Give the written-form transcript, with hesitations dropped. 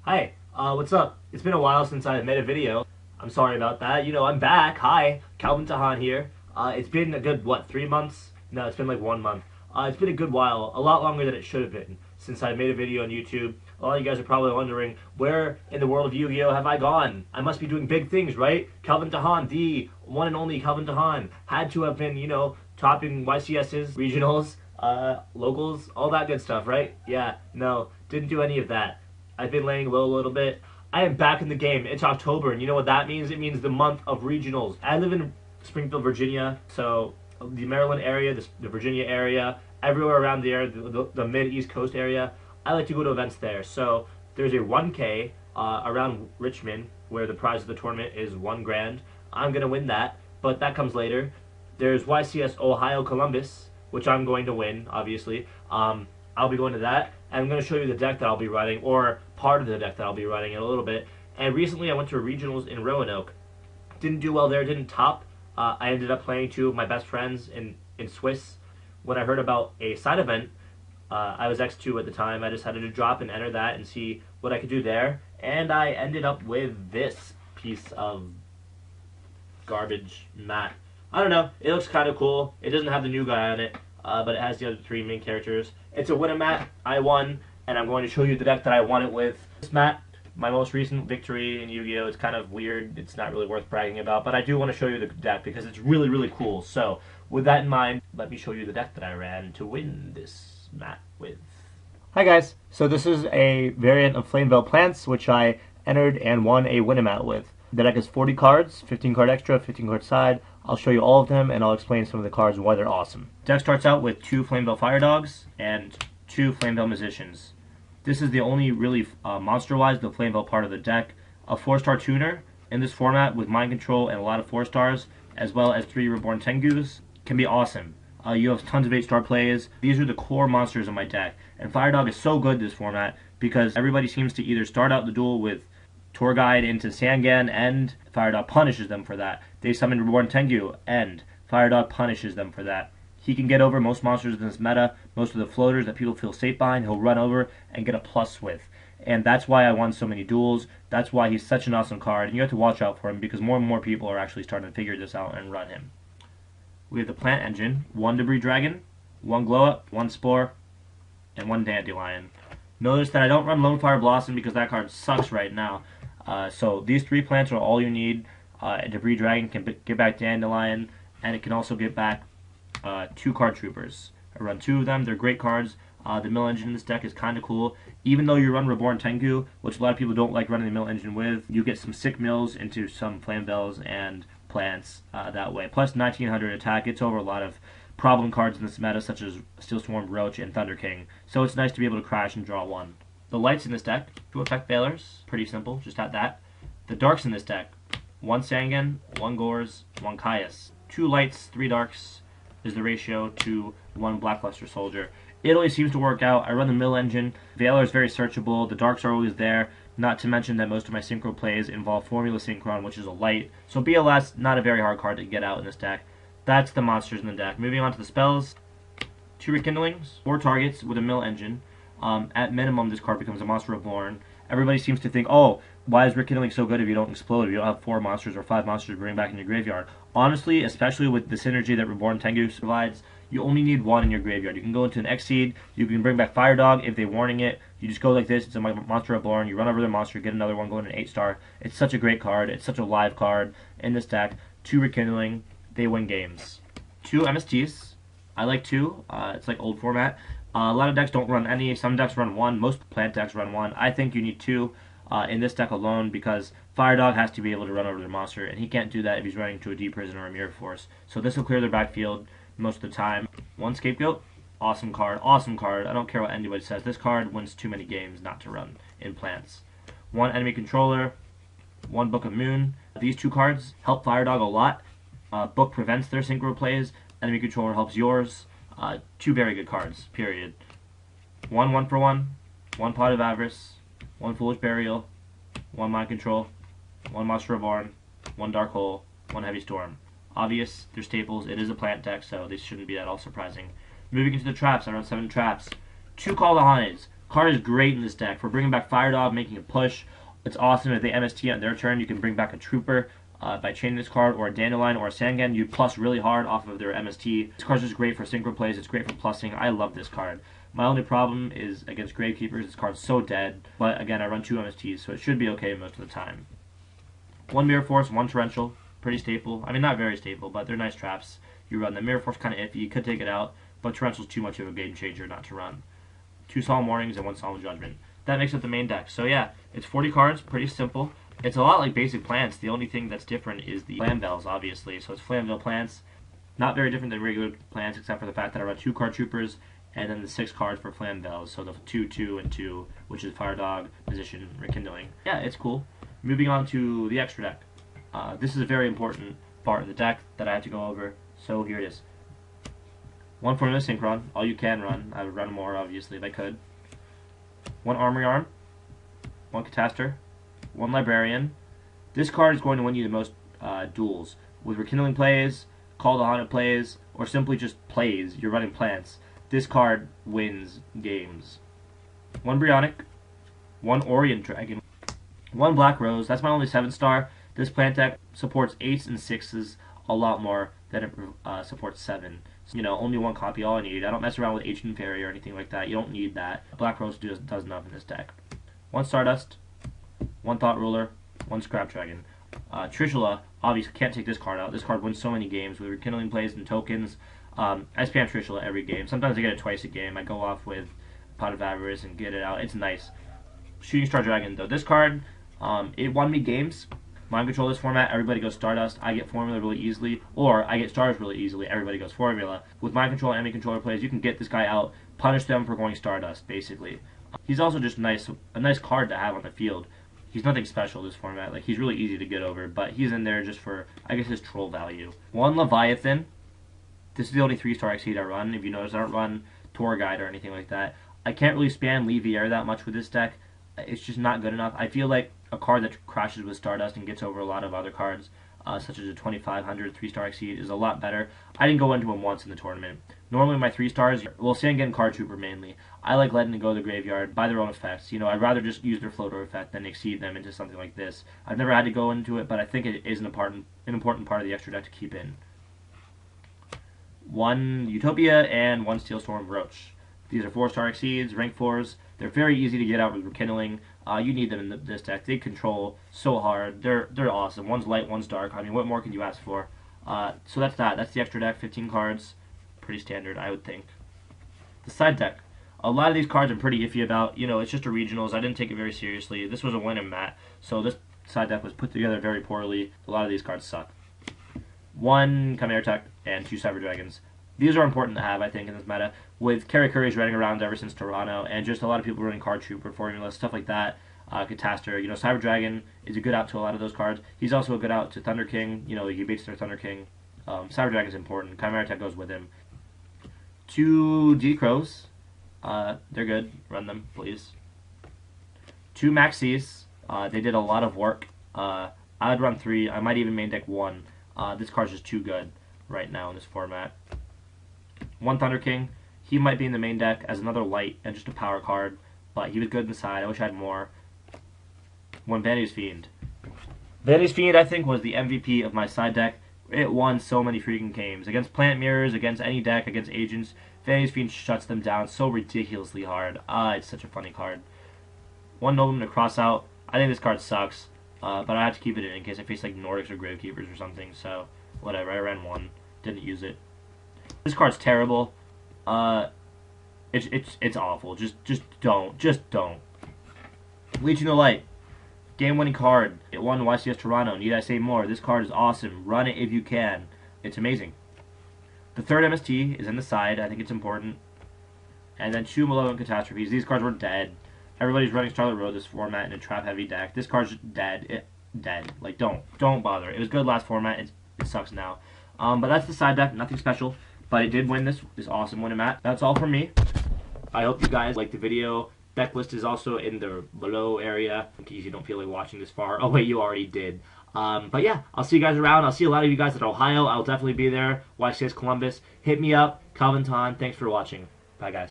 Hi, what's up? It's been a while since I made a video. I'm sorry about that. I'm back. Hi, Calvin Tahan here. It's been a good, what, 3 months? No, it's been like 1 month. It's been a good while, a lot longer than it should have been, since I made a video on YouTube. A lot of you guys are probably wondering, where in the world of Yu-Gi-Oh have I gone? I must be doing big things, right? Calvin Tahan, the one and only Calvin Tahan, had to have been, topping YCS's, regionals, locals, all that good stuff, right? Yeah, no, didn't do any of that. I've been laying low a little bit. I am back in the game. It's October, and you know what that means? It means the month of regionals. I live in Springfield, Virginia, so the Maryland area, the Virginia area, everywhere around the area, the mid-East Coast area, I like to go to events there. So there's a 1K around Richmond where the prize of the tournament is $1,000. I'm going to win that, but that comes later. There's YCS Ohio Columbus, which I'm going to win, obviously. I'll be going to that, and I'm going to show you the deck that I'll be running, or part of the deck that I'll be running in a little bit. And recently I went to regionals in Roanoke. Didn't do well there, didn't top. I ended up playing two of my best friends in Swiss. When I heard about a side event, I was X2 at the time, I decided to drop and enter that and see what I could do there. And I ended up with this piece of garbage mat. I don't know, it looks kind of cool. It doesn't have the new guy on it, but it has the other three main characters. It's a winner mat. I won, and I'm going to show you the deck that I won it with. This mat, my most recent victory in Yu-Gi-Oh! It's kind of weird. It's not really worth bragging about, but I do want to show you the deck because it's really, really cool. So, with that in mind, let me show you the deck that I ran to win this mat with. Hi guys, so this is a variant of Flamvell Plants, which I entered and won a Winamat with. The deck is 40 cards, 15 card extra, 15 card side. I'll show you all of them, and I'll explain some of the cards and why they're awesome. The deck starts out with 2 Flamvell Firedogs and 2 Flamvell Magicians. This is the only really monster-wise, the Flamvell part of the deck. A 4-star tuner in this format with mind control and a lot of 4-stars, as well as 3 Reborn Tengus, can be awesome. You have tons of 8-star plays. These are the core monsters of my deck. And Firedog is so good this format because everybody seems to either start out the duel with Tour Guide into Sangan, and Firedog punishes them for that. They summon Reborn Tengu, and Firedog punishes them for that. He can get over most monsters in this meta, most of the floaters that people feel safe behind, he'll run over and get a plus with. And that's why I won so many duels. That's why he's such an awesome card, and you have to watch out for him because more and more people are actually starting to figure this out and run him. We have the Plant Engine, 1 Debris Dragon, 1 Glow Up, 1 Spore, and 1 Dandylion. Notice that I don't run Lone Fire Blossom because that card sucks right now. So these 3 plants are all you need. A Debris Dragon can get back Dandylion, and it can also get back 2 Card Troopers. I run 2 of them. They're great cards. The Mill Engine in this deck is kind of cool. Even though you run Reborn Tengu, which a lot of people don't like running the Mill Engine with, you get some sick mills into some Flamvells and plants that way. Plus 1900 attack. It's over a lot of problem cards in this meta, such as Steel Swarm, Roach, and Thunder King. So it's nice to be able to crash and draw 1. The lights in this deck, 2 effect failures, pretty simple, just add that. The darks in this deck, 1 Sangan, 1 Gorz, 1 Caius. 2 lights, 3 darks is the ratio to 1 Blackluster Soldier. It always seems to work out. I run the Mill Engine. Veiler is very searchable. The darks are always there. Not to mention that most of my synchro plays involve Formula Synchron, which is a light. So BLS, not a very hard card to get out in this deck. That's the monsters in the deck. Moving on to the spells. 2 Rekindlings, 4 targets with a Mill Engine. At minimum, this card becomes a Monster Reborn. Everybody seems to think, oh, why is Rekindling so good if you don't explode, if you don't have 4 monsters or 5 monsters to bring back in your graveyard? Honestly, especially with the synergy that Reborn Tengu provides, you only need 1 in your graveyard. You can go into an X-Seed, you can bring back Firedog if they're warning it. You just go like this, it's a Monster Reborn, you run over their monster, get another one, go into an 8-star. It's such a great card, it's such a live card in this deck. 2 Rekindling, they win games. 2 MSTs, I like 2, it's like old format. A lot of decks don't run any, some decks run 1, most plant decks run 1. I think you need 2 in this deck alone because Firedog has to be able to run over their monster, and he can't do that if he's running to a Deep Prison or a Mirror Force. So this will clear their backfield most of the time. 1 Scapegoat, awesome card, awesome card. I don't care what anybody says. This card wins too many games not to run in plants. 1 Enemy Controller, 1 Book of Moon. These 2 cards help Firedog a lot. Book prevents their synchro plays. Enemy Controller helps yours. 2 very good cards, period. 1 for 1, 1 Pot of Avarice, 1 Foolish Burial, 1 Mind Control, 1 Monster Reborn, 1 Dark Hole, 1 Heavy Storm. Obvious, they're staples. It is a plant deck, so they shouldn't be at all surprising. Moving into the traps, I run 7 traps. 2 Call the Haunted. Card is great in this deck for bringing back Firedog, making a push. It's awesome if they MST on their turn. You can bring back a Trooper by chaining this card, or a Dandylion or a Sangan. You plus really hard off of their MST. This card's just great for synchro plays. It's great for plussing. I love this card. My only problem is against Gravekeepers. This card's so dead. But again, I run 2 MSTs, so it should be okay most of the time. 1 Mirror Force, 1 Torrential. Pretty staple. I mean, not very staple, but they're nice traps. You run the Mirror Force, kind of iffy. You could take it out, but Torrential's too much of a game changer not to run. 2 Solemn Warnings and 1 Solemn Judgment. That makes up the main deck. So yeah, it's 40 cards, pretty simple. It's a lot like basic plants. The only thing that's different is the Flamvells, obviously. So it's Flamvell plants. Not very different than regular plants, except for the fact that I run 2 card troopers, and then the 6 cards for Flamvells. So the 2, 2, and 2, which is Firedog, Magician, Rekindling. Yeah, it's cool. Moving on to the extra deck. This is a very important part of the deck that I have to go over. So here it is. 1 Formula Synchron, all you can run. I would run more, obviously, if I could. 1 Armory Arm, 1 Catastor, 1 Librarian. This card is going to win you the most duels. With Rekindling plays, Call to Haunted plays, or simply just plays, you're running plants. This card wins games. 1 Brionac, 1 Orient Dragon, 1 Black Rose. That's my only 7-star. This plant deck supports 8s and 6s a lot more than it supports 7. So, you know, only 1 copy, all I need. I don't mess around with Ancient Fairy or anything like that. You don't need that. Black Rose does enough in this deck. 1 Stardust, 1 Thought Ruler, 1 Scrap Dragon. Trishula, obviously can't take this card out. This card wins so many games with Rekindling plays and tokens. I spam Trishula every game. Sometimes I get it twice a game. I go off with Pot of Avarice and get it out. It's nice. Shooting Star Dragon, though. This card, it won me games. Mind Control this format, everybody goes Stardust. I get Formula really easily, or I get Stars really easily. Everybody goes Formula. With Mind Control and enemy controller plays, you can get this guy out, punish them for going Stardust, basically. He's also just a nice card to have on the field. He's nothing special this format. Like, he's really easy to get over, but he's in there just for, I guess, his troll value. 1 Leviathan. This is the only 3-star Exceed I run. If you notice, I don't run Tour Guide or anything like that. I can't really spam Librarian that much with this deck. It's just not good enough. I feel like a card that crashes with Stardust and gets over a lot of other cards, such as a 2500 3-star Exceed, is a lot better. I didn't go into him once in the tournament. Normally my 3-stars, well, Sangan and Card Trooper mainly. I like letting them go to the graveyard by their own effects. You know, I'd rather just use their floater effect than exceed them into something like this. I've never had to go into it, but I think it is an important part of the extra deck to keep in. 1 Utopia and 1 Steel Storm Roach. These are 4-star Exceeds, rank 4s. They're very easy to get out with Rekindling. You need them in this deck. They control so hard. They're awesome. One's light, one's dark. I mean, what more can you ask for? So that's that. That's the extra deck. 15 cards. Pretty standard, I would think. The side deck. A lot of these cards I'm pretty iffy about. You know, it's just a regionals. I didn't take it very seriously. This was a win and mat, so this side deck was put together very poorly. A lot of these cards suck. 1 Chimera Tech and 2 Cyber Dragons. These are important to have, I think, in this meta. With Kerry Curry's running around ever since Toronto, and just a lot of people running Card Trooper formulas, stuff like that. Catastor, you know, Cyber Dragon is a good out to a lot of those cards. He's also a good out to Thunder King. You know, he beats their Thunder King. Cyber Dragon is important. Chimera Tech goes with him. 2 D-Crows. They're good. Run them, please. 2 Maxis. They did a lot of work. I would run 3. I might even main deck 1. This card's just too good right now in this format. 1 Thunder King. He might be in the main deck as another light and just a power card, but he was good in the side. I wish I had more. 1 Vanity's Fiend. Vanity's Fiend, I think, was the MVP of my side deck. It won so many freaking games. Against Plant Mirrors, against any deck, against Agents, Vanity's Fiend shuts them down so ridiculously hard. It's such a funny card. 1 Nobleman to cross out. I think this card sucks, but I have to keep it in case I face like Nordics or Gravekeepers or something, so whatever. I ran 1. Didn't use it. This card's terrible. It's awful. Just don't. Legion of Light. Game-winning card. It won YCS Toronto. Need I say more? This card is awesome. Run it if you can. It's amazing. The 3rd MST is in the side. I think it's important. And then 2 Malevolent Catastrophes. These cards were dead. Everybody's running Starlight Road this format in a trap-heavy deck. This card's dead. Dead. Like, don't bother. It was good last format. It sucks now. But that's the side deck. Nothing special. But it did win this awesome win and mat. That's all from me. I hope you guys liked the video. Deck list is also in the below area in case you don't feel like watching this far. Oh wait, you already did. But yeah, I'll see you guys around. I'll see a lot of you guys at Ohio. I'll definitely be there. YCS Columbus. Hit me up. Calvin Ton. Thanks for watching. Bye guys.